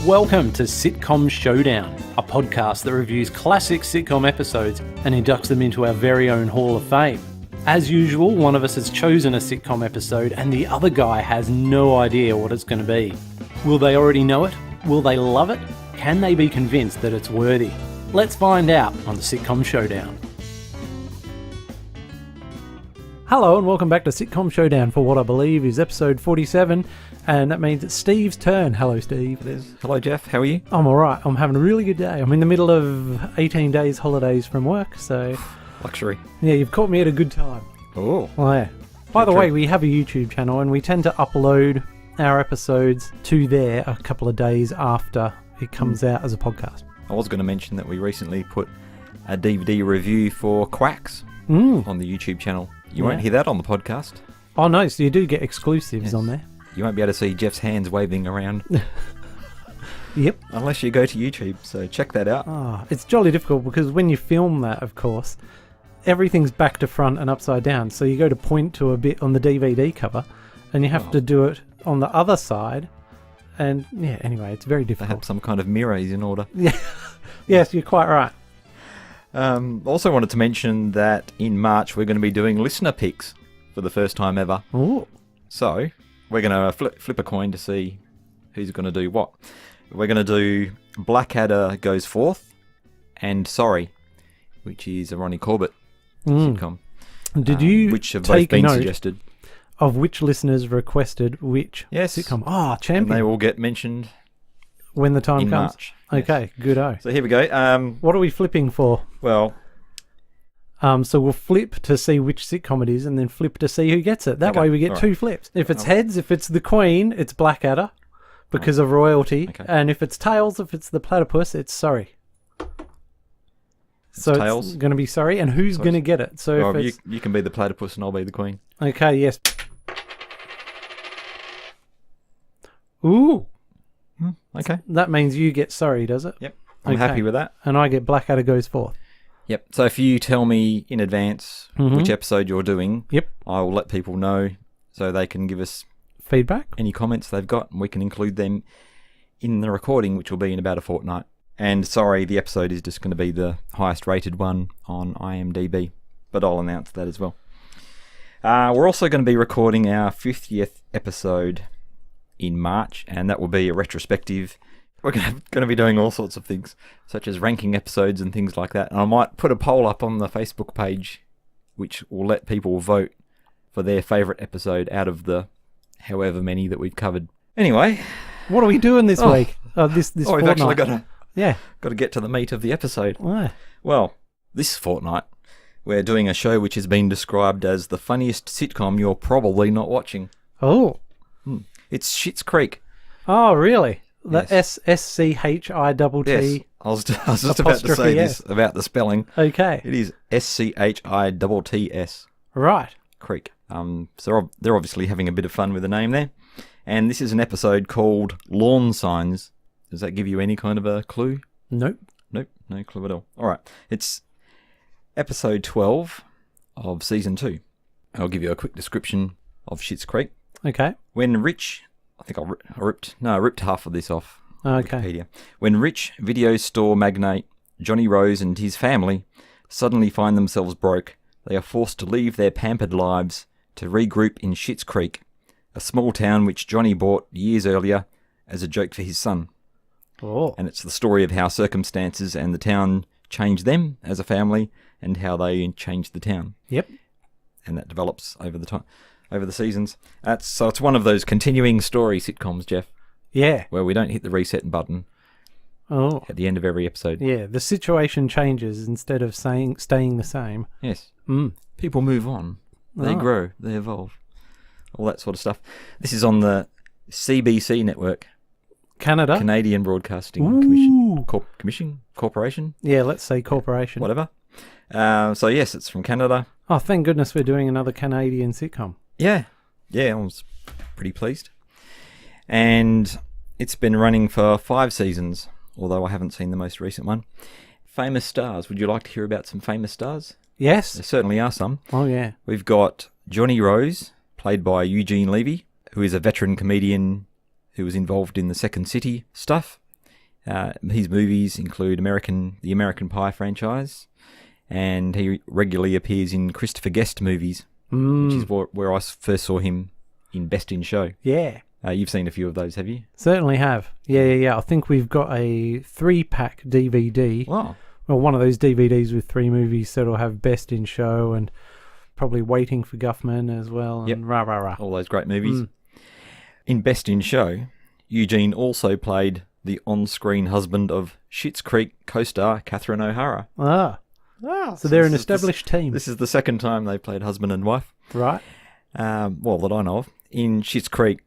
Welcome to Sitcom Showdown, a podcast that reviews classic sitcom episodes and inducts them into our very own Hall of Fame. As usual, one of us has chosen a sitcom episode and the other guy has no idea what it's going to be. Will they already know it? Will they love it? Can they be convinced that it's worthy? Let's find out on the Sitcom Showdown. Hello and welcome back to Sitcom Showdown for what I believe is episode 47, and that means it's Steve's turn. Hello, Steve. It is. Hello, Jeff. How are you? I'm alright. I'm having a really good day. I'm in the middle of 18 days holidays from work, so... Luxury. Yeah, you've caught me at a good time. Oh. Oh, yeah. By the way, we have a YouTube channel and we tend to upload our episodes to there a couple of days after it comes out as a podcast. I was going to mention that we recently put a DVD review for Quacks on the YouTube channel. You won't hear that on the podcast. Oh, no, so you do get exclusives on there. You won't be able to see Jeff's hands waving around. Yep. Unless you go to YouTube, so check that out. Oh, it's jolly difficult because when you film that, of course, everything's back to front and upside down. So you go to point to a bit on the DVD cover and you have to do it on the other side. And yeah, anyway, it's very difficult. They have some kind of mirrors in order. Yeah. Yes, you're quite right. Also wanted to mention that in March we're going to be doing listener picks for the first time ever. Ooh. So we're going to flip a coin to see who's going to do what. We're going to do Blackadder Goes Forth and Sorry, which is a Ronnie Corbett sitcom. Did you which have take both been note suggested of which listeners requested which sitcom? Ah, champion. And they will get mentioned when the time in comes. March. Okay, good-o. So here we go. What are we flipping for? Well... so we'll flip to see which sitcom it is and then flip to see who gets it. That way we get two flips. If it's heads, if it's the Queen, it's Blackadder because of royalty. Okay. And if it's tails, if it's the platypus, it's Sorry. So tails. It's going to be Sorry. And who's going to get it? So if it's... you can be the platypus and I'll be the Queen. Okay, yes. Ooh. Okay. That means you get Sorry, does it? Yep. I'm happy with that. And I get Blackadder Goes Forth. Yep. So if you tell me in advance which episode you're doing, I will let people know so they can give us feedback, any comments they've got, and we can include them in the recording, which will be in about a fortnight. And Sorry, the episode is just going to be the highest rated one on IMDb, but I'll announce that as well. We're also going to be recording our 50th episode in March, and that will be a retrospective. We're going to be doing all sorts of things, such as ranking episodes and things like that. And I might put a poll up on the Facebook page, which will let people vote for their favourite episode out of the however many that we've covered. Anyway, what are we doing this week? This we've fortnight. Actually got to get to the meat of the episode. Why? Well, this fortnight we're doing a show which has been described as the funniest sitcom you're probably not watching. Oh. It's Schitt's Creek. Oh, really? The SCHITT. Yes. I was just about to say this about the spelling. Okay. It is SCHITTS. Right. Creek. So they're obviously having a bit of fun with the name there. And this is an episode called Lawn Signs. Does that give you any kind of a clue? Nope. Nope. No clue at all. All right. It's episode 12 of season 2. I'll give you a quick description of Schitt's Creek. Okay. When Rich... I think I ripped half of this off Wikipedia. When rich video store magnate Johnny Rose and his family suddenly find themselves broke, they are forced to leave their pampered lives to regroup in Schitt's Creek, a small town which Johnny bought years earlier as a joke for his son. Oh. And it's the story of how circumstances and the town changed them as a family and how they changed the town. Yep. And that develops over the seasons. So it's one of those continuing story sitcoms, Jeff. Yeah. Where we don't hit the reset button at the end of every episode. Yeah, the situation changes instead of staying the same. Yes. People move on. They grow. They evolve. All that sort of stuff. This is on the CBC network. Canada? Canadian Broadcasting Commission? Corporation? Yeah, let's say corporation. Whatever. So yes, it's from Canada. Oh, thank goodness we're doing another Canadian sitcom. Yeah, I was pretty pleased. And it's been running for 5 seasons, although I haven't seen the most recent one. Famous stars. Would you like to hear about some famous stars? Yes. There certainly are some. Oh, yeah. We've got Johnny Rose, played by Eugene Levy, who is a veteran comedian who was involved in the Second City stuff. His movies include the American Pie franchise, and he regularly appears in Christopher Guest movies, which is where I first saw him in Best in Show. Yeah. You've seen a few of those, have you? Certainly have. Yeah. I think we've got a 3-pack DVD. Wow. Well, one of those DVDs with 3 movies that'll have Best in Show and probably Waiting for Guffman as well. And yep. Rah. All those great movies. In Best in Show, Eugene also played the on-screen husband of Schitt's Creek co-star Catherine O'Hara. So they're an established team. This is the second time they played husband and wife. Right. That I know of. In Schitt's Creek,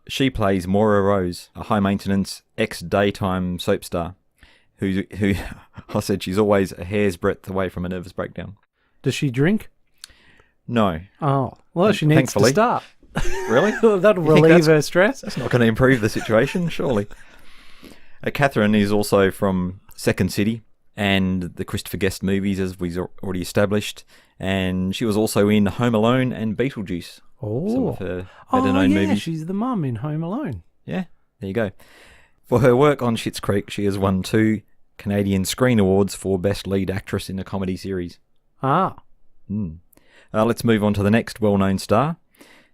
she plays Moira Rose, a high-maintenance ex-daytime soap star, who I said she's always a hair's breadth away from a nervous breakdown. Does she drink? No. Oh, well, she needs to start. Really? That'll relieve her stress. That's not going to improve the situation, surely. Catherine is also from Second City and the Christopher Guest movies, as we've already established. And she was also in Home Alone and Beetlejuice. Some of her better-known movies. She's the mum in Home Alone. Yeah, there you go. For her work on Schitt's Creek, she has won 2 Canadian Screen Awards for Best Lead Actress in a Comedy Series. Let's move on to the next well-known star.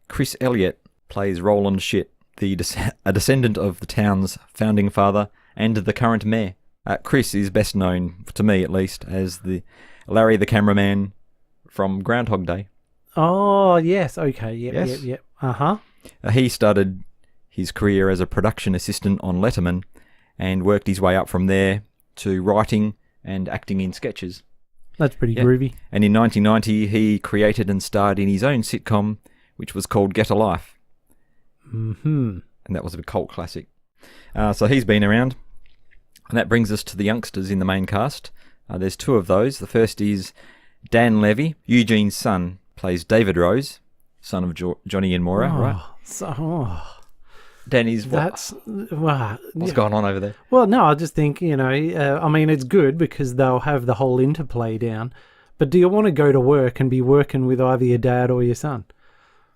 Chris Elliott plays Roland Schitt, a descendant of the town's founding father and the current mayor. Chris is best known, to me at least, as the Larry the cameraman from Groundhog Day. Oh, yes. Okay. Yep. Uh-huh. He started his career as a production assistant on Letterman and worked his way up from there to writing and acting in sketches. That's pretty groovy. And in 1990, he created and starred in his own sitcom, which was called Get a Life. Mm-hmm. And that was a cult classic. So he's been around. And that brings us to the youngsters in the main cast. There's 2 of those. The first is Dan Levy, Eugene's son, plays David Rose, son of Johnny and Moira, right? Dan is what? What's going on over there? Well, no, I just think, it's good because they'll have the whole interplay down. But do you want to go to work and be working with either your dad or your son?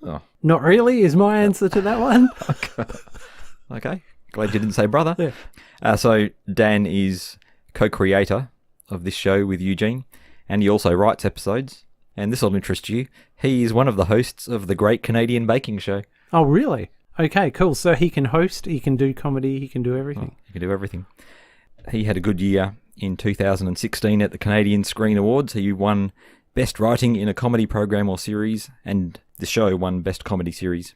Oh. Not really, is my answer to that one. Okay. Glad you didn't say brother. Yeah. So Dan is co-creator of this show with Eugene, and he also writes episodes. And this will interest you. He is one of the hosts of the Great Canadian Baking Show. Oh, really? Okay, cool. So he can host, he can do comedy, he can do everything. He can do everything. He had a good year in 2016 at the Canadian Screen Awards. He won Best Writing in a Comedy Program or Series, and the show won Best Comedy Series.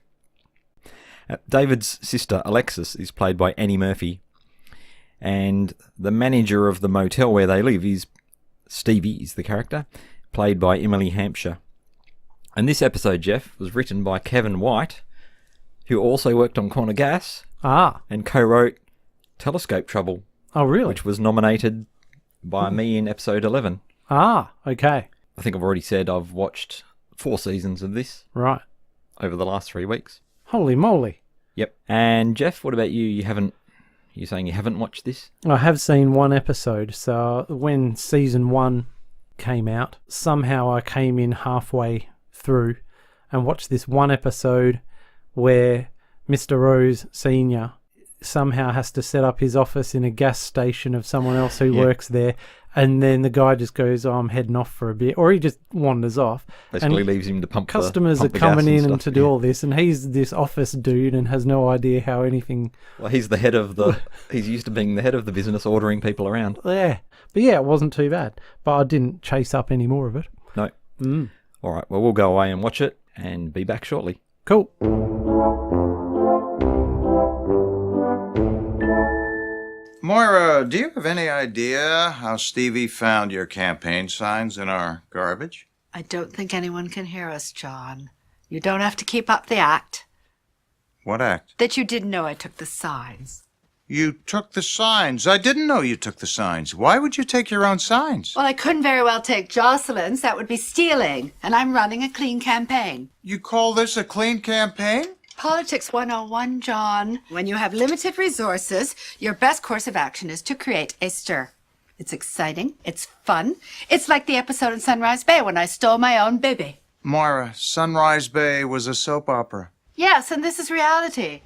David's sister, Alexis, is played by Annie Murphy, and the manager of the motel where they live is Stevie, is the character, played by Emily Hampshire. And this episode, Jeff, was written by Kevin White, who also worked on Corner Gas and co-wrote Telescope Trouble. Oh, really? Which was nominated by me in episode 11. Okay. I think I've already said I've watched 4 seasons of this. Right. Over the last 3 weeks. Holy moly. Yep. And Jeff, what about you? You're saying you haven't watched this? I have seen 1 episode. So when season 1 came out, somehow I came in halfway through and watched this 1 episode where Mr. Rose Sr. somehow has to set up his office in a gas station of someone else who works there, and then the guy just goes, I'm heading off for a bit, or he just wanders off. Basically leaves him to pump customers the are coming in and and to do all this, and he's this office dude and has no idea how anything... Well, he's the head of the... he's used to being the head of the business, ordering people around. Yeah. But yeah, it wasn't too bad. But I didn't chase up any more of it. No. All right, well, we'll go away and watch it and be back shortly. Cool. Moira, do you have any idea how Stevie found your campaign signs in our garbage? I don't think anyone can hear us, John. You don't have to keep up the act. What act? That you didn't know I took the signs. You took the signs. I didn't know you took the signs. Why would you take your own signs? Well, I couldn't very well take Jocelyn's. That would be stealing. And I'm running a clean campaign. You call this a clean campaign? Politics 101, John. When you have limited resources, your best course of action is to create a stir. It's exciting. It's fun. It's like the episode in Sunrise Bay when I stole my own baby. Moira, Sunrise Bay was a soap opera. Yes, and this is reality.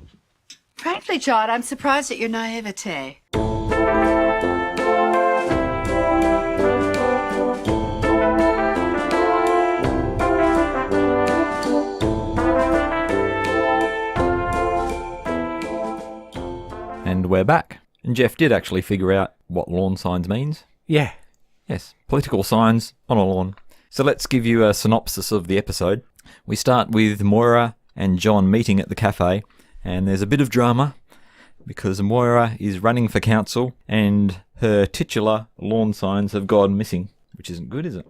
Frankly, John, I'm surprised at your naivete. we're back. And Jeff did actually figure out what lawn signs means. Yeah. Yes, political signs on a lawn. So let's give you a synopsis of the episode. We start with Moira and John meeting at the cafe, and there's a bit of drama because Moira is running for council and her titular lawn signs have gone missing, which isn't good, is it?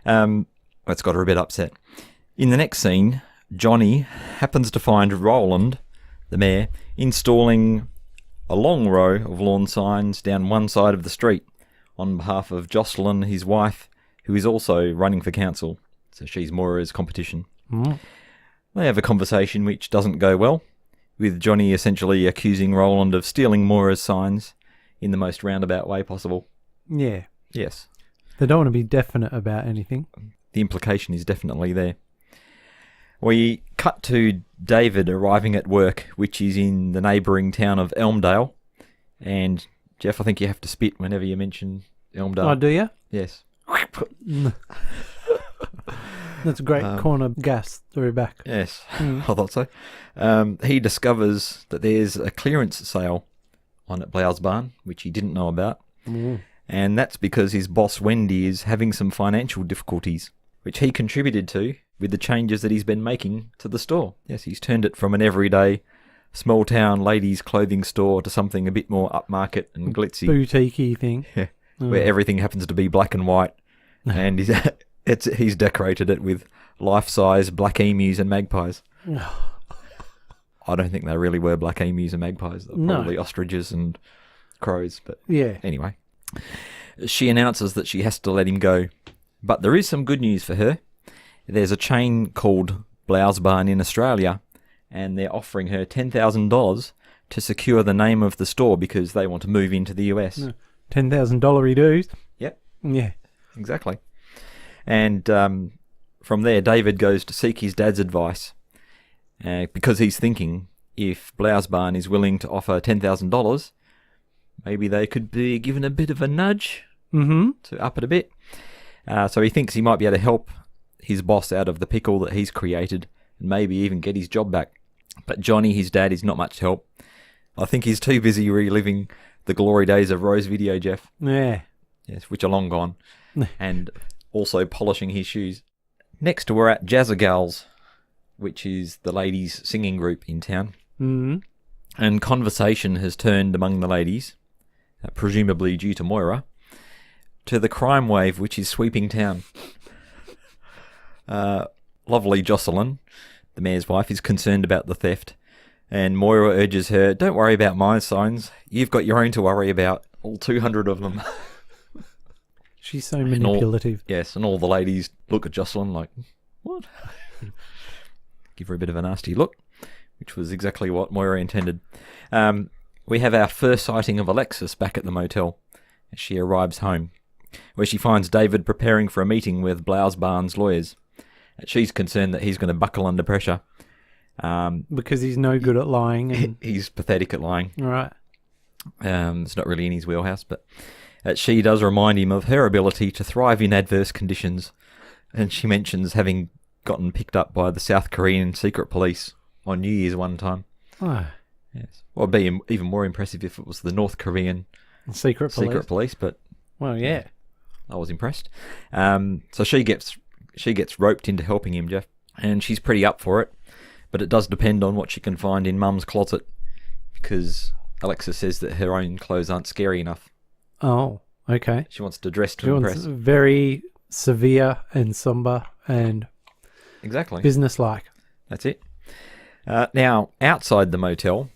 That's got her a bit upset. In the next scene, Johnny happens to find Roland, the mayor, installing a long row of lawn signs down one side of the street on behalf of Jocelyn, his wife, who is also running for council. So she's Moira's competition. Mm. They have a conversation which doesn't go well, with Johnny essentially accusing Roland of stealing Moira's signs in the most roundabout way possible. Yeah. Yes. They don't want to be definite about anything. The implication is definitely there. We cut to David arriving at work, which is in the neighbouring town of Elmdale. And, Jeff, I think you have to spit whenever you mention Elmdale. Oh, do you? Yes. That's a great corner gas through back. Yes, I thought so. He discovers that there's a clearance sale on at Blau's Barn, which he didn't know about. Mm. And that's because his boss, Wendy, is having some financial difficulties, which he contributed to with the changes that he's been making to the store. Yes, he's turned it from an everyday small-town ladies' clothing store to something a bit more upmarket and glitzy. Boutique-y thing. Yeah, where everything happens to be black and white. And he's decorated it with life-size black emus and magpies. I don't think they really were black emus and magpies. They're probably ostriches and crows. But yeah. Anyway, she announces that she has to let him go. But there is some good news for her. There's a chain called Blau's Barn in Australia, and they're offering her $10,000 to secure the name of the store because they want to move into the US. $10,000 dues. Yep. Yeah. Exactly. And from there, David goes to seek his dad's advice because he's thinking if Blau's Barn is willing to offer $10,000, maybe they could be given a bit of a nudge to up it a bit. So he thinks he might be able to help his boss out of the pickle that he's created and maybe even get his job back. But Johnny, his dad, is not much help. I think he's too busy reliving the glory days of Rose Video, Jeff. Yeah. Yes, which are long gone. And also polishing his shoes. Next, we're at Jazzagals, which is the ladies' singing group in town. Mm-hmm. And conversation has turned among the ladies, presumably due to Moira, to the crime wave which is sweeping town. Lovely Jocelyn, the mayor's wife, is concerned about the theft, and Moira urges her, "Don't worry about my signs. You've got your own to worry about, all 200 of them." She's so manipulative. Yes, and all the ladies look at Jocelyn like, what? Give her a bit of a nasty look, which was exactly what Moira intended. We have our first sighting of Alexis back at the motel as she arrives home, where she finds David preparing for a meeting with Blau's Barn's lawyers. She's concerned that he's going to buckle under pressure. Because he's no good at lying. And... He's pathetic at lying. Right. It's not really in his wheelhouse, but she does remind him of her ability to thrive in adverse conditions. And she mentions having gotten picked up by the South Korean secret police on New Year's one time. Oh. Yes. Well, it'd be even more impressive if it was the North Korean secret police, but... Well, yeah. I was impressed. So she gets roped into helping him, Jeff, and she's pretty up for it, but it does depend on what she can find in Mum's closet, because Alexa says that her own clothes aren't scary enough. Oh, okay. She wants to dress to impress. She wants very severe and somber and exactly businesslike. That's it. Now, outside the motel,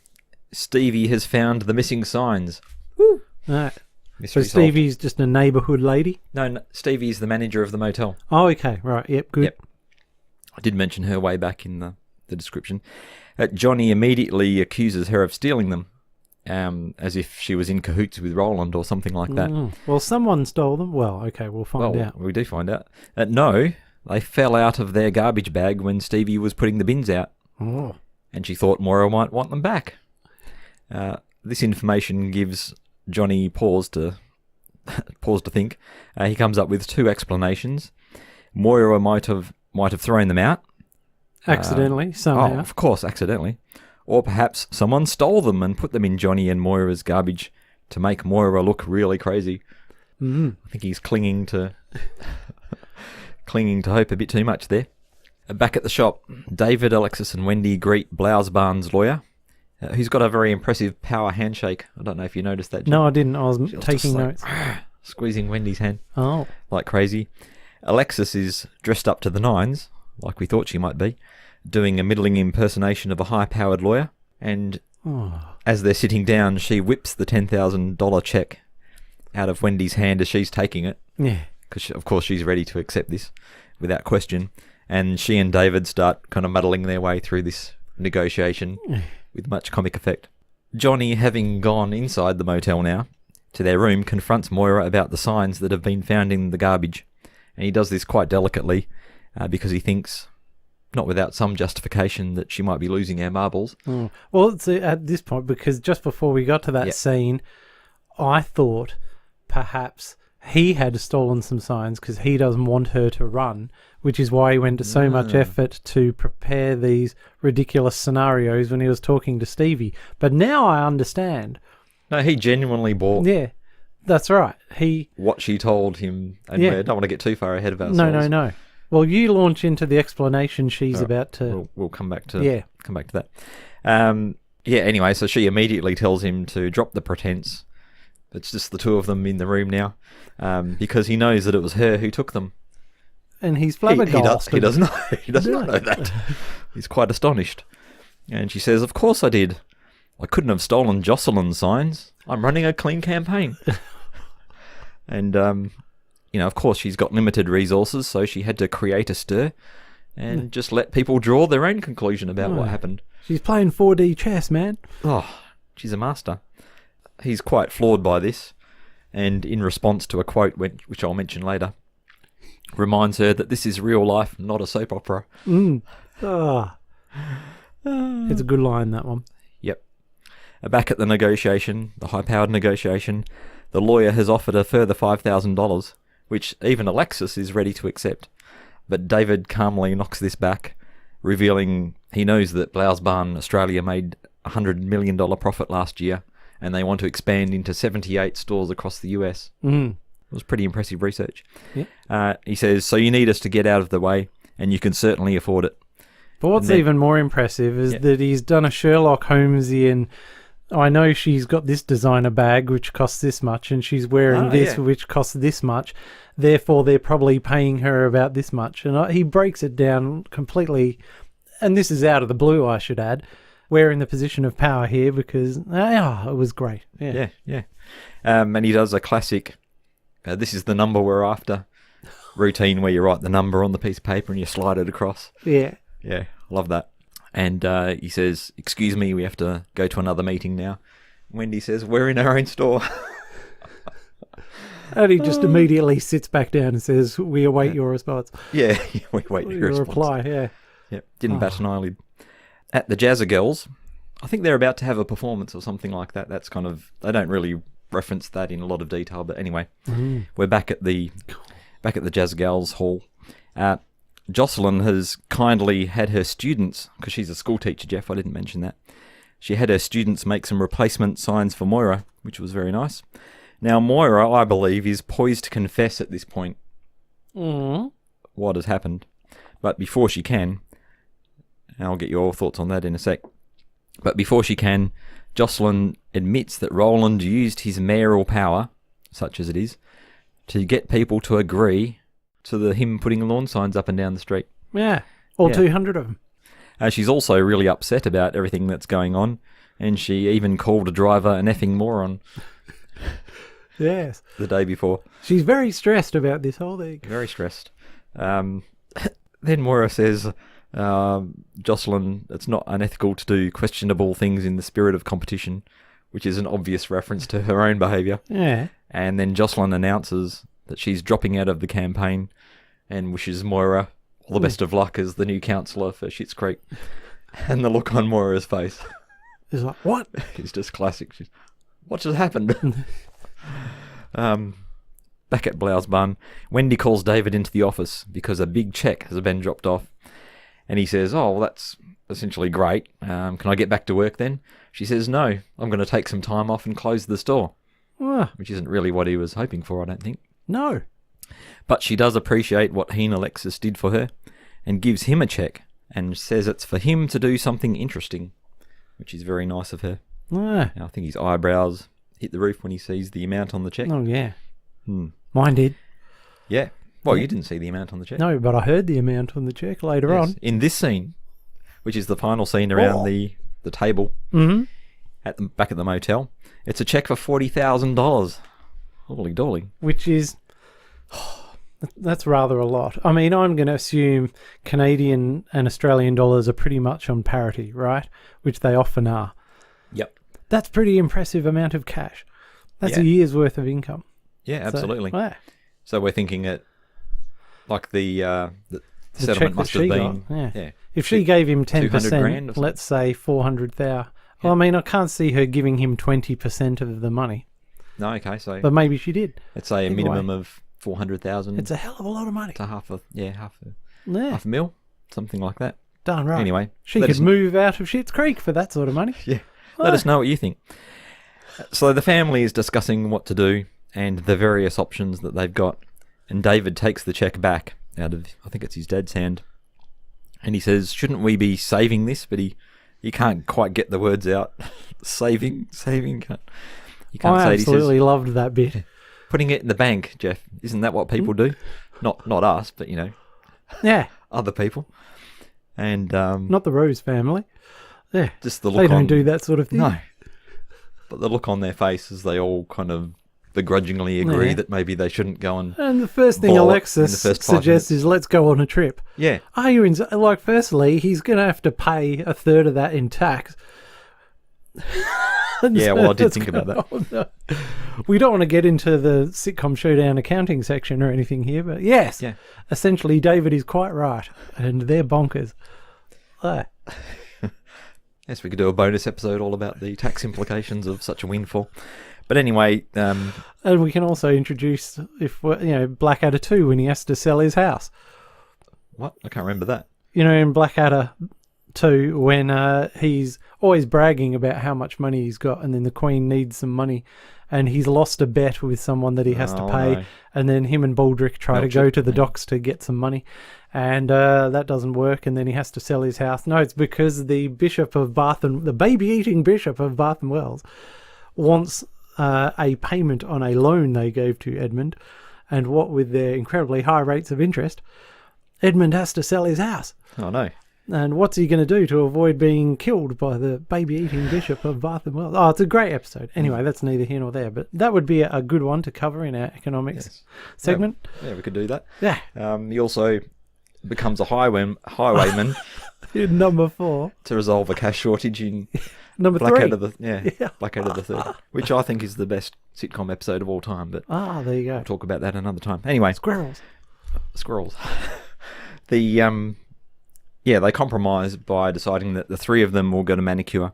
Stevie has found the missing signs. Woo! Right. So Stevie's just a neighbourhood lady? No, Stevie's the manager of the motel. Oh, okay. Right. Yep, good. Yep. I did mention her way back in the description. Johnny immediately accuses her of stealing them, as if she was in cahoots with Roland or something like that. Well, someone stole them. Well, okay, we'll find out. We do find out. No, they fell out of their garbage bag when Stevie was putting the bins out. Oh. And she thought Moira might want them back. This information gives Johnny pause to think. He comes up with two explanations. Moira might have thrown them out accidentally, somehow. Oh, of course, accidentally. Or perhaps someone stole them and put them in Johnny and Moira's garbage to make Moira look really crazy. I think he's clinging to hope a bit too much there. Back at the shop, David, Alexis and Wendy greet Blouse Barnes' lawyer, who's got a very impressive power handshake. I don't know if you noticed that, Jim. No, I didn't. I was taking just notes. Squeezing Wendy's hand Oh. like crazy. Alexis is dressed up to the nines, like we thought she might be, doing a middling impersonation of a high-powered lawyer, and as they're sitting down, she whips the $10,000 check out of Wendy's hand as she's taking it. Yeah. Because, of course, she's ready to accept this without question. And she and David start kind of muddling their way through this negotiation with much comic effect. Johnny, having gone inside the motel now to their room, confronts Moira about the signs that have been found in the garbage. And he does this quite delicately because he thinks, not without some justification, that she might be losing her marbles. Well, it's at this point, because just before we got to that scene, I thought perhaps he had stolen some signs because he doesn't want her to run, which is why he went to so much effort to prepare these ridiculous scenarios when he was talking to Stevie. But now I understand. No, he genuinely bought Yeah, that's right. what she told him, and we don't want to get too far ahead of ourselves. No. Well, you launch into the explanation she's about to... We'll come back to that. Anyway, so she immediately tells him to drop the pretense. It's just the two of them in the room now, because he knows that it was her who took them. And he's flabbergasted. He does not know that. He's quite astonished. And she says, "Of course I did. I couldn't have stolen Jocelyn's signs. I'm running a clean campaign." And, of course she's got limited resources, so she had to create a stir and just let people draw their own conclusion about what happened. She's playing 4D chess, man. Oh, she's a master. He's quite floored by this, and in response to a quote, which I'll mention later, reminds her that this is real life, not a soap opera. It's a good line, that one. Yep. Back at the negotiation, the high-powered negotiation, the lawyer has offered a further $5,000, which even Alexis is ready to accept. But David calmly knocks this back, revealing he knows that Blouse Barn Australia made a $100 million profit last year, and they want to expand into 78 stores across the US. It was pretty impressive research. Yeah. He says, "So you need us to get out of the way, and you can certainly afford it." But what's even more impressive is that he's done a Sherlock Holmesian... I know she's got this designer bag, which costs this much, and she's wearing which costs this much. Therefore, they're probably paying her about this much. And he breaks it down completely. And this is out of the blue, I should add. We're in the position of power here because it was great. Yeah. And he does a classic, this is the number we're after, routine where you write the number on the piece of paper and you slide it across. Yeah, love that. And he says, "Excuse me, we have to go to another meeting now." Wendy says, "We're in our own store." And he just immediately sits back down and says, "We await your response." Yeah, we await your response. Reply, Yep, didn't bat an eyelid. At the Jazzer Girls, I think they're about to have a performance or something like that. That's kind of, they don't really reference that in a lot of detail, but anyway, we're back at the Jazzer Girls Hall. Jocelyn has kindly had her students, because she's a school teacher, Jeff, I didn't mention that. She had her students make some replacement signs for Moira, which was very nice. Now, Moira, I believe, is poised to confess at this point what has happened. But before she can, and I'll get your thoughts on that in a sec, but before she can, Jocelyn admits that Roland used his mayoral power, such as it is, to get people to agree to him putting lawn signs up and down the street. Yeah, all 200 of them. She's also really upset about everything that's going on, and she even called a driver an effing moron. Yes. The day before. She's very stressed about this whole thing. Very stressed. Then Moira says, "Jocelyn, it's not unethical to do questionable things in the spirit of competition," which is an obvious reference to her own behaviour. Yeah. And then Jocelyn announces that she's dropping out of the campaign and wishes Moira all the best of luck as the new councillor for Schitt's Creek. And the look on Moira's face is like, what? It's just classic. What just happened? Back at Blouse Barn, Wendy calls David into the office because a big cheque has been dropped off. And he says, oh, well, that's essentially great. Can I get back to work then? She says, no, I'm going to take some time off and close the store. Which isn't really what he was hoping for, I don't think. No. But she does appreciate what he and Alexis did for her and gives him a check and says it's for him to do something interesting, which is very nice of her. Ah. And I think his eyebrows hit the roof when he sees the amount on the check. Oh, yeah. Mine did. Yeah. Well, you didn't see the amount on the check. No, but I heard the amount on the check later on. In this scene, which is the final scene around the table back at the motel, it's a check for $40,000. Holy dolly. Which is... that's rather a lot. I mean, I'm going to assume Canadian and Australian dollars are pretty much on parity, right? Which they often are. Yep. That's pretty impressive amount of cash. That's a year's worth of income. Yeah, absolutely. So, so we're thinking it like the settlement check must that have she been... got, Yeah. If she gave him 200 grand 10%, let's say 400,000. Well, I mean, I can't see her giving him 20% of the money. No, okay, so... But maybe she did. Let's say a minimum of 400,000. It's a hell of a lot of money. To half a mil, something like that. Darn right. Anyway, she could move out of Schitt's Creek for that sort of money. Yeah. Let us know what you think. So the family is discussing what to do and the various options that they've got. And David takes the check back out of, I think it's his dad's hand. And he says, shouldn't we be saving this? But he can't quite get the words out. saving. You can't I say it. Absolutely loved that bit. Putting it in the bank, Jeff. Isn't that what people do? Not us, but, Yeah. other people. And not the Rose family. Yeah. Just the look they don't do that sort of thing. No. But the look on their faces, they all kind of begrudgingly agree that maybe they shouldn't go and the first thing Alexis suggests is let's go on a trip. Yeah. Are you firstly, he's going to have to pay a third of that in tax. Yeah, well, I did think about that. Oh, no. We don't want to get into the Sitcom Showdown accounting section or anything here, but yes, essentially David is quite right, and they're bonkers. Yes, we could do a bonus episode all about the tax implications of such a windfall. But anyway... and we can also introduce, Blackadder 2 when he has to sell his house. What? I can't remember that. In Blackadder 2 when he's always bragging about how much money he's got, and then the Queen needs some money, and he's lost a bet with someone that he has to pay, no. and then him and Baldrick try to go to the docks to get some money, and that doesn't work, and then he has to sell his house. No, it's because the baby-eating Bishop of Bath and Wells wants a payment on a loan they gave to Edmund, and what with their incredibly high rates of interest, Edmund has to sell his house. Oh, no. And what's he going to do to avoid being killed by the baby-eating Bishop of Bath and Wells? Oh, it's a great episode. Anyway, that's neither here nor there, but that would be a good one to cover in our economics segment. Yeah, we could do that. Yeah. He also becomes a highwayman in number 4 to resolve a cash shortage in number 3. Blackadder the Third, which I think is the best sitcom episode of all time. But there you go. We'll talk about that another time. Anyway, squirrels. They compromise by deciding that the three of them will go to manicure,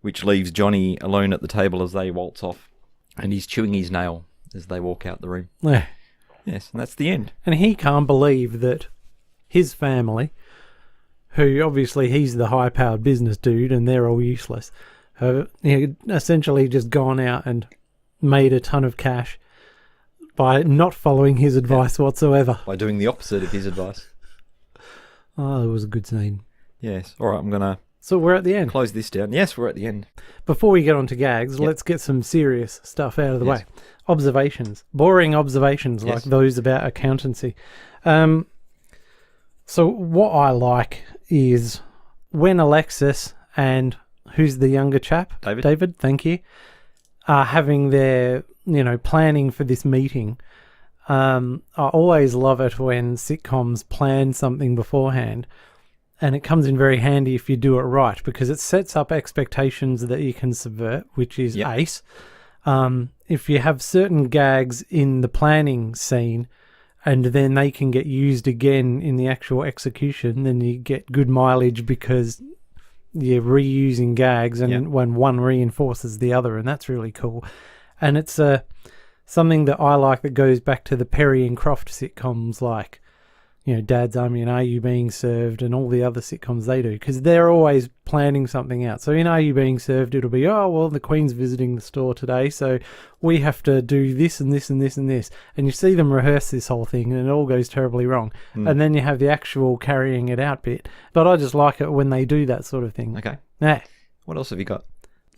which leaves Johnny alone at the table as they waltz off, and he's chewing his nail as they walk out the room. Yeah. Yes, and that's the end. And he can't believe that his family, who obviously he's the high-powered business dude and they're all useless, have essentially just gone out and made a ton of cash by not following his advice whatsoever. By doing the opposite of his advice. Oh, it was a good scene. Yes. All right, I'm going to... So we're at the end. Close this down. Yes, we're at the end. Before we get on to gags, let's get some serious stuff out of the way. Observations. Boring observations like those about accountancy. So what I like is when Alexis and who's the younger chap? David, thank you. Are having their, planning for this meeting. I always love it when sitcoms plan something beforehand, and it comes in very handy if you do it right, because it sets up expectations that you can subvert, which is ace. If you have certain gags in the planning scene and then they can get used again in the actual execution, then you get good mileage because you're reusing gags and when one reinforces the other, and that's really cool. And it's something that I like that goes back to the Perry and Croft sitcoms like Dad's Army and Are You Being Served and all the other sitcoms they do, because they're always planning something out. So in Are You Being Served, it'll be, oh, well, the Queen's visiting the store today, so we have to do this and this and this and this. And you see them rehearse this whole thing and it all goes terribly wrong. And then you have the actual carrying it out bit. But I just like it when they do that sort of thing. Okay. Yeah. What else have you got?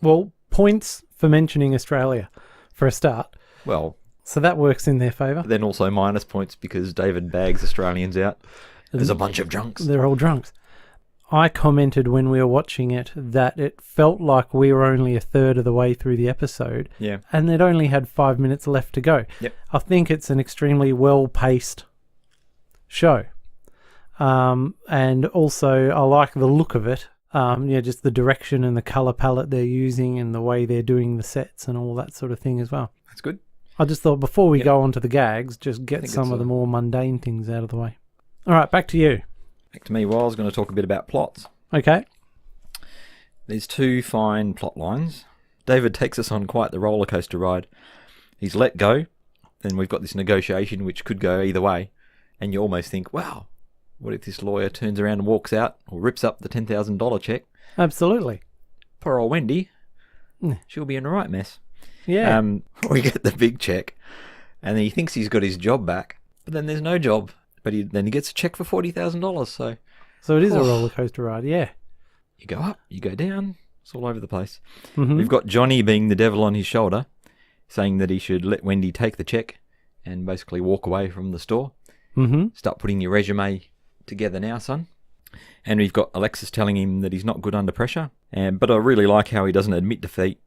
Well, points for mentioning Australia for a start. Well, So that works in their favour. then also minus points because David bags Australians out. There's a bunch of drunks. They're all drunks. I commented when we were watching it that it felt like we were only a third of the way through the episode. Yeah. And it only had 5 minutes left to go. Yep. I think it's an extremely well-paced show. And also I like the look of it. Just the direction and the colour palette they're using and the way they're doing the sets and all that sort of thing as well. That's good. I just thought before we go on to the gags, just get think some it's of the a- more mundane things out of the way. All right, back to you. Back to me. Well, I was going to talk a bit about plots. Okay. There's two fine plot lines. David takes us on quite the roller coaster ride. He's let go, then we've got this negotiation which could go either way, and you almost think, wow, what if this lawyer turns around and walks out or rips up the $10,000 check? Absolutely. Poor old Wendy. Mm. She'll be in a right mess. Yeah. We get the big check, and he thinks he's got his job back, but then there's no job. But then he gets a check for $40,000. So it is a roller coaster ride, yeah. You go up, you go down. It's all over the place. Mm-hmm. We've got Johnny being the devil on his shoulder, saying that he should let Wendy take the check and basically walk away from the store. Mm-hmm. Start putting your resume together now, son. And we've got Alexis telling him that he's not good under pressure. But I really like how he doesn't admit defeat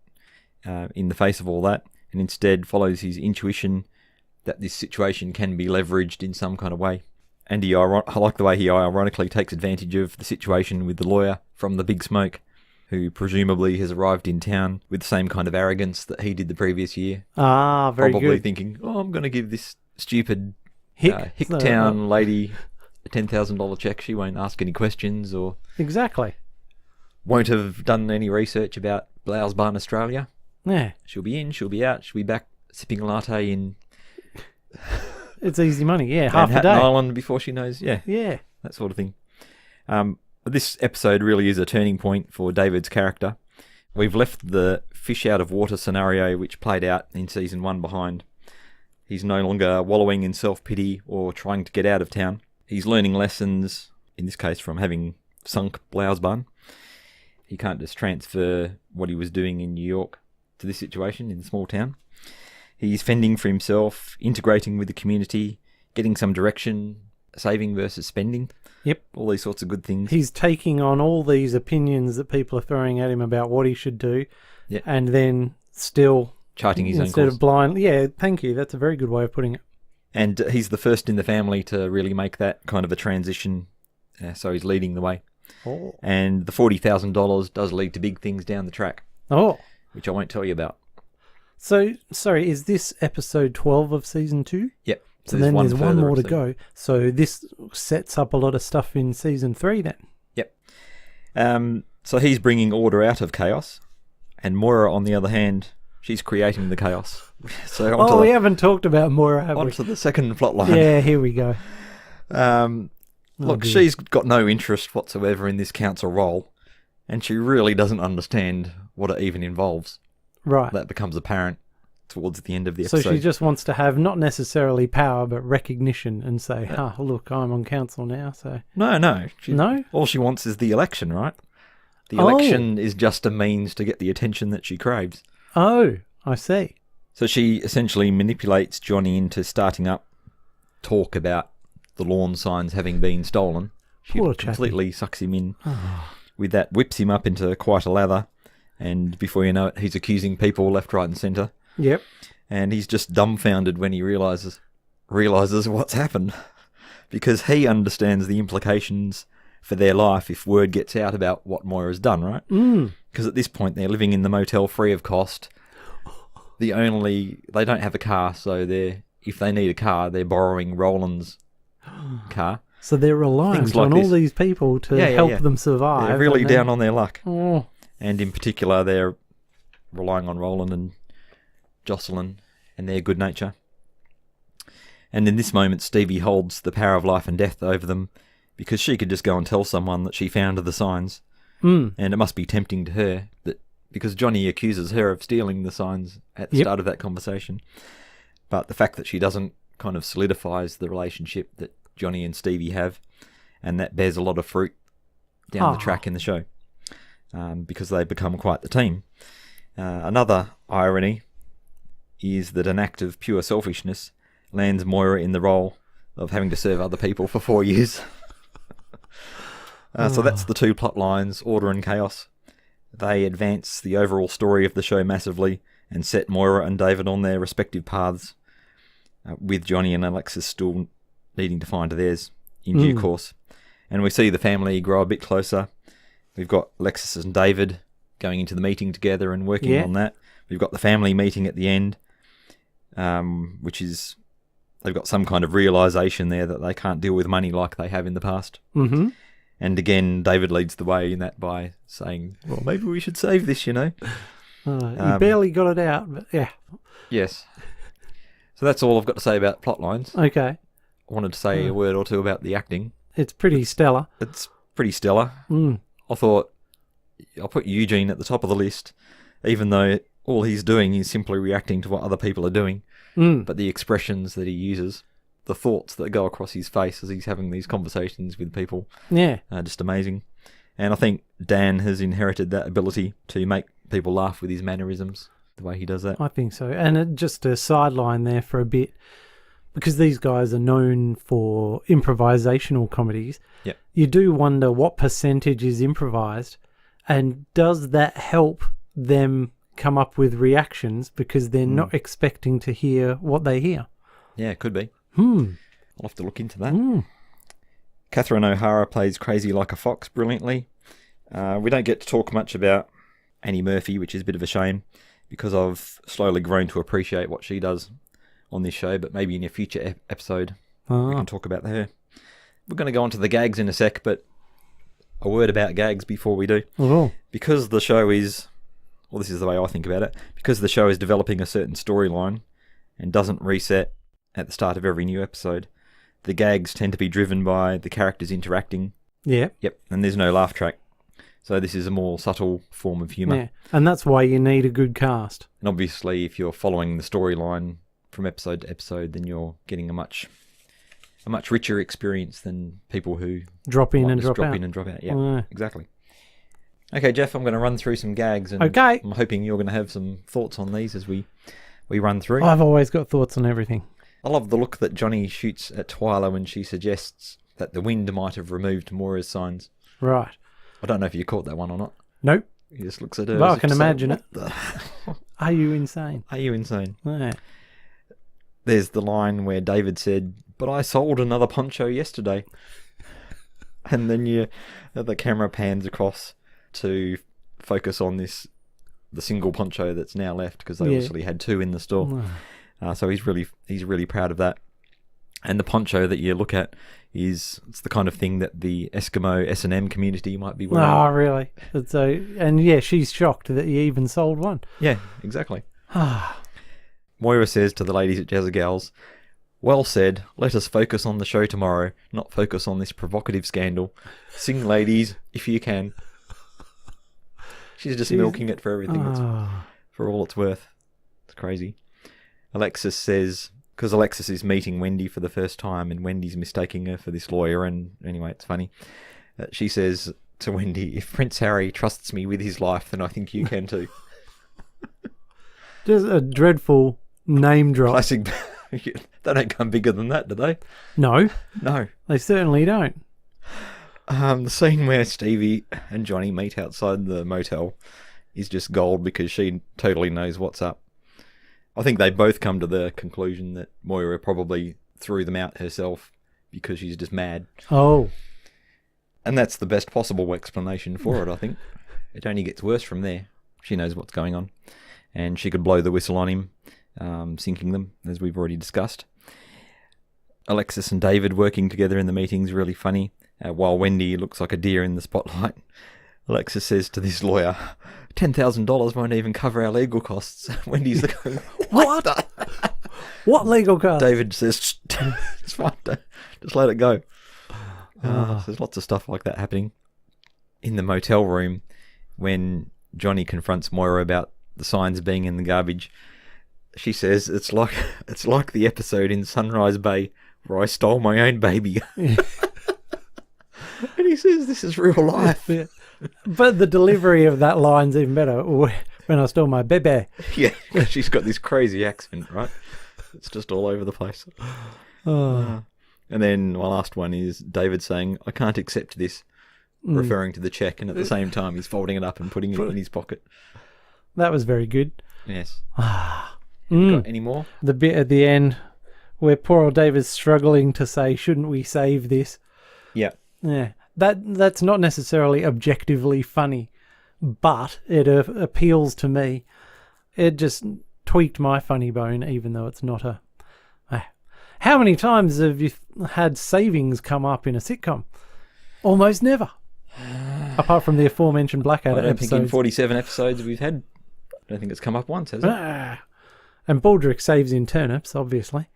in the face of all that, and instead follows his intuition that this situation can be leveraged in some kind of way. And I like the way he ironically takes advantage of the situation with the lawyer from the Big Smoke, who presumably has arrived in town with the same kind of arrogance that he did the previous year. Ah, very Probably good. thinking, I'm going to give this stupid Hick. Hicktown lady a $10,000 check. She won't ask any questions or Exactly. won't have done any research about Blouse Barn Australia. Yeah. She'll be in, she'll be out, she'll be back sipping a latte in It's easy money, yeah. Half a Manhattan day. Island before she knows, Yeah. that sort of thing. This episode really is a turning point for David's character. We've left the fish out of water scenario which played out in season 1 behind. He's no longer wallowing in self-pity or trying to get out of town. He's learning lessons, in this case from having sunk Blouse Barn. He can't just transfer what he was doing in New York to this situation in the small town. He's fending for himself, integrating with the community, getting some direction, saving versus spending. Yep. All these sorts of good things. He's taking on all these opinions that people are throwing at him about what he should do, Yeah. and then still Charting his own instead course. of blind. Yeah, thank you. That's a very good way of putting it. And he's the first in the family to really make that kind of a transition, so he's leading the way. Oh. And the $40,000 does lead to big things down the track, Oh. which I won't tell you about. So, sorry, is this episode 12 of season 2? Yep. So then there's one further more to episode. go. So this sets up a lot of stuff in season 3 then. Yep. So he's bringing order out of chaos, and Moira, on the other hand, she's creating the chaos. So Oh, we haven't talked about Moira, have we? onto the second plot line. Yeah, here we go. Look, dear. she's got no interest whatsoever in this council role, and she really doesn't understand what it even involves. Right. That becomes apparent towards the end of the So episode. she just wants to have not necessarily power, but recognition and say, look, I'm on council now, so... No. No? All she wants is the election, right? The Oh. election is just a means to get the attention that she craves. Oh, I see. So she essentially manipulates Johnny into starting up talk about the lawn signs having been stolen. She Poor chappy. completely sucks him in. With that, whips him up into quite a lather. And before you know it, he's accusing people left, right and centre. Yep. And he's just dumbfounded when he realises what's happened. Because he understands the implications for their life if word gets out about what Moira's done, right? Because at this point they're living in the motel free of cost. They don't have a car, so if they need a car, they're borrowing Roland's car. So they're reliant Things like on all this. these people to help them survive. They're really and then- down on their luck. Oh, And in particular, they're relying on Roland and Jocelyn and their good nature. And in this moment, Stevie holds the power of life and death over them because she could just go and tell someone that she found the signs. And it must be tempting to her that because Johnny accuses her of stealing the signs at the start of that conversation. But the fact that she doesn't kind of solidifies the relationship that Johnny and Stevie have, and that bears a lot of fruit down the track in the show because they become quite the team. Another irony is that an act of pure selfishness lands Moira in the role of having to serve other people for 4 years. So that's the two plot lines, Order and Chaos. They advance the overall story of the show massively and set Moira and David on their respective paths, with Johnny and Alexis still needing to find theirs in due course. And we see the family grow a bit closer. We've got Alexis and David going into the meeting together and working on that. We've got the family meeting at the end, which is they've got some kind of realisation there that they can't deal with money like they have in the past. Mm-hmm. And again, David leads the way in that by saying, well, maybe we should save this, you know. He barely got it out, but yeah. Yes. So that's all I've got to say about plot lines. Okay. I wanted to say a word or two about the acting. It's pretty stellar. It's pretty stellar. I thought I'll put Eugene at the top of the list, even though all he's doing is simply reacting to what other people are doing. But the expressions that he uses, the thoughts that go across his face as he's having these conversations with people, are just amazing. And I think Dan has inherited that ability to make people laugh with his mannerisms, the way he does that. I think so. And just a sideline there for a bit, because these guys are known for improvisational comedies, you do wonder what percentage is improvised, and does that help them come up with reactions because they're not expecting to hear what they hear? Yeah, it could be. I'll have to look into that. Catherine O'Hara plays Crazy Like a Fox brilliantly. We don't get to talk much about Annie Murphy, which is a bit of a shame, because I've slowly grown to appreciate what she does on this show, but maybe in a future episode we can talk about her. We're going to go on to the gags in a sec, but a word about gags before we do. Because the show is, well, this is the way I think about it, because the show is developing a certain storyline and doesn't reset at the start of every new episode, the gags tend to be driven by the characters interacting. Yep, and there's no laugh track. So this is a more subtle form of humour. Yeah, and that's why you need a good cast. And obviously, if you're following the storyline from episode to episode, then you're getting a much richer experience than people who drop in and drop out. Yeah, exactly. Okay, Jeff, I'm going to run through some gags, and I'm hoping you're going to have some thoughts on these as we run through. I've always got thoughts on everything. I love the look that Johnny shoots at Twyla when she suggests that the wind might have removed Moira's signs. Right. I don't know if you caught that one or not. Nope. He just looks at her. But I can imagine it. Are you insane? Are you insane? Yeah. There's the line where David said, "But I sold another poncho yesterday." And then the camera pans across to focus on the single poncho that's now left, because they obviously had two in the store. So he's really proud of that. And the poncho that you look at it's the kind of thing that the Eskimo S&M community might be wearing. Oh, really? And she's shocked that he even sold one. Yeah, exactly. Moira says to the ladies at Jazzagals, "Well said, let us focus on the show tomorrow, not focus on this provocative scandal. Sing, ladies, if you can." She's just milking it for everything, for all it's worth. It's crazy. Alexis says, because Alexis is meeting Wendy for the first time and Wendy's mistaking her for this lawyer, and anyway, it's funny. She says to Wendy, "If Prince Harry trusts me with his life, then I think you can too." Just a dreadful name drop. Classic. They don't come bigger than that, do they? No. No. They certainly don't. The scene where Stevie and Johnny meet outside the motel is just gold, because she totally knows what's up. I think they both come to the conclusion that Moira probably threw them out herself because she's just mad. Oh. And that's the best possible explanation for it, I think. It only gets worse from there. She knows what's going on. And she could blow the whistle on him, sinking them, as we've already discussed. Alexis and David working together in the meeting is really funny. While Wendy looks like a deer in the spotlight, Alexis says to this lawyer, $10,000 won't even cover our legal costs. Wendy's like, what? What legal cast? David says, it's fine, just let it go. So there's lots of stuff like that happening. In the motel room, when Johnny confronts Moira about the signs being in the garbage, she says, it's like the episode in Sunrise Bay where I stole my own baby. Yeah. And he says, this is real life. Yeah. But the delivery of that line's even better. When I stole my baby. Yeah, she's got this crazy accent, right? It's just all over the place. And then my last one is David saying, I can't accept this, referring to the check, and at the same time he's folding it up and putting it in his pocket. That was very good. Yes. Got any more? The bit at the end where poor old David's struggling to say, shouldn't we save this? Yeah. Yeah. That's not necessarily objectively funny, but it appeals to me. It just tweaked my funny bone, even though it's not a... How many times have you had savings come up in a sitcom? Almost never. Apart from the aforementioned Blackadder I don't episodes. think in 47 episodes we've had... I don't think it's come up once, has it? And Baldrick saves in turnips, obviously.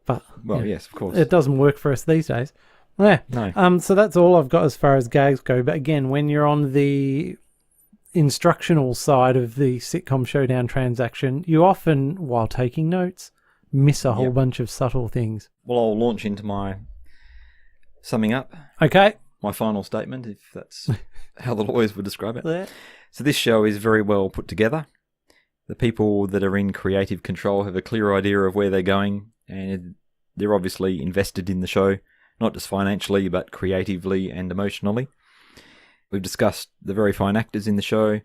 But Well, yes, of course. it doesn't work for us these days. Yeah. No. So that's all I've got as far as gags go. But again, when you're on the instructional side of the Sitcom Showdown transaction, you often, while taking notes, miss a whole bunch of subtle things. Well, I'll launch into my summing up. Okay. My final statement, if that's how the lawyers would describe it. Yeah. So this show is very well put together. The people that are in creative control have a clear idea of where they're going, and they're obviously invested in the show, not just financially, but creatively and emotionally. We've discussed the very fine actors in the show.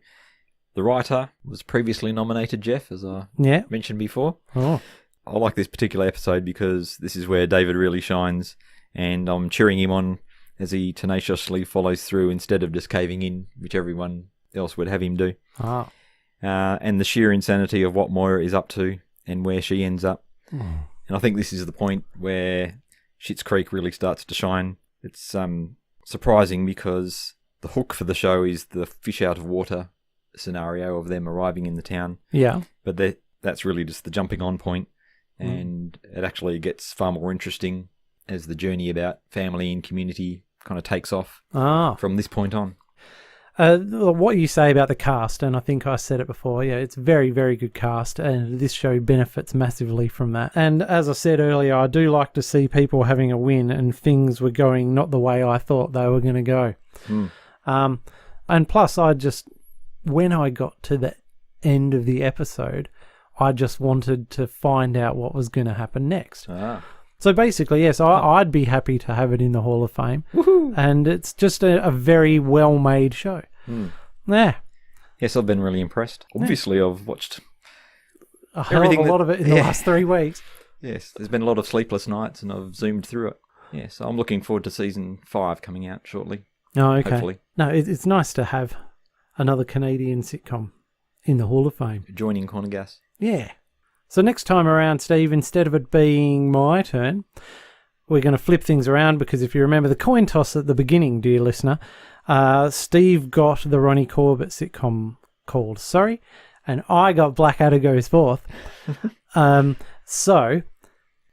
The writer was previously nominated, Jeff, as I mentioned before. Oh. I like this particular episode because this is where David really shines, and I'm cheering him on as he tenaciously follows through instead of just caving in, which everyone else would have him do. Ah. And the sheer insanity of what Moira is up to and where she ends up. And I think this is the point where Schitt's Creek really starts to shine. It's surprising because the hook for the show is the fish out of water scenario of them arriving in the town. Yeah. But that's really just the jumping on point, and it actually gets far more interesting as the journey about family and community kind of takes off from this point on. What you say about the cast, and I think I said it before, it's very, very good cast, and this show benefits massively from that. And as I said earlier, I do like to see people having a win and things were going not the way I thought they were going to go. And plus, when I got to the end of the episode, I just wanted to find out what was going to happen next. So basically, yes, I'd be happy to have it in the Hall of Fame. Woohoo! And it's just a very well-made show. Yeah. Yes, I've been really impressed. Obviously, I've watched a hell of a lot of it in the last 3 weeks. Yes, there's been a lot of sleepless nights and I've zoomed through it. Yeah, so I'm looking forward to season 5 coming out shortly. Oh, okay. Hopefully. No, it's nice to have another Canadian sitcom in the Hall of Fame. Joining Corner Gas. Yeah. So next time around, Steve, instead of it being my turn, we're going to flip things around because if you remember the coin toss at the beginning, dear listener, Steve got the Ronnie Corbett sitcom called Sorry, and I got Blackadder Goes Forth. So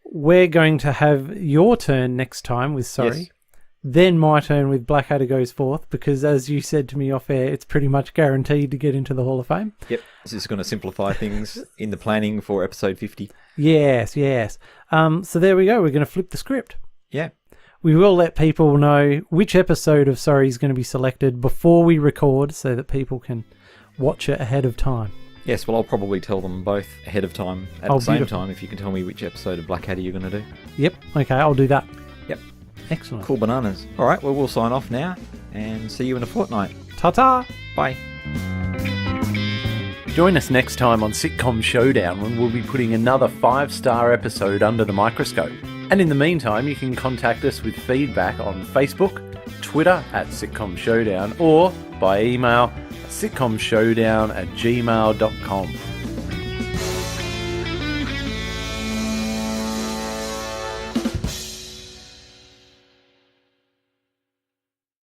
we're going to have your turn next time with Sorry. Yes. Then my turn with Blackadder Goes Forth, because as you said to me off air, it's pretty much guaranteed to get into the Hall of Fame. Yep. This is going to simplify things in the planning for episode 50. Yes. So there we go. We're going to flip the script. Yeah. We will let people know which episode of Sorry is going to be selected before we record so that people can watch it ahead of time. Yes, well, I'll probably tell them both ahead of time at the same time if you can tell me which episode of Blackadder you're going to do. Yep. Okay, I'll do that. Yep. Excellent. Cool bananas. All right, well, we'll sign off now and see you in a fortnight. Ta-ta! Bye. Join us next time on Sitcom Showdown when we'll be putting another 5-star episode under the microscope. And in the meantime, you can contact us with feedback on Facebook, Twitter @Sitcom Showdown, or by email sitcomshowdown@gmail.com.